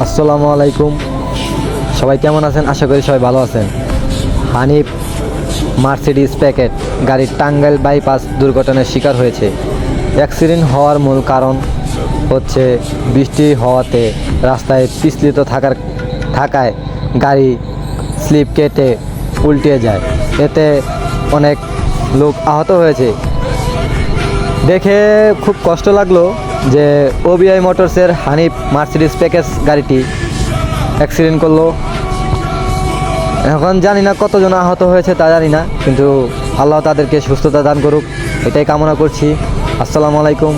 আসসালামু আলাইকুম। সবাই কেমন আছেন? আশা করি সবাই ভালো আছেন। হানিফ মার্সিডিজ প্যাকেট গাড়ির টাঙ্গাইল বাইপাস দুর্ঘটনার শিকার হয়েছে। অ্যাক্সিডেন্ট হওয়ার মূল কারণ হচ্ছে বৃষ্টি হওয়াতে রাস্তায় পিছলিত থাকায় গাড়ি স্লিপ কেটে উল্টে যায়। এতে অনেক লোক আহত হয়েছে। দেখে খুব কষ্ট লাগলো যে ওবিআই মোটরসের হানিফ মার্সিডিজ প্যাকেজ গাড়িটি অ্যাক্সিডেন্ট করলো। এখন জানি না কতজন আহত হয়েছে তা জানি না, কিন্তু আল্লাহ তাদেরকে সুস্থতা দান করুক, এটাই কামনা করছি। আসসালামু আলাইকুম।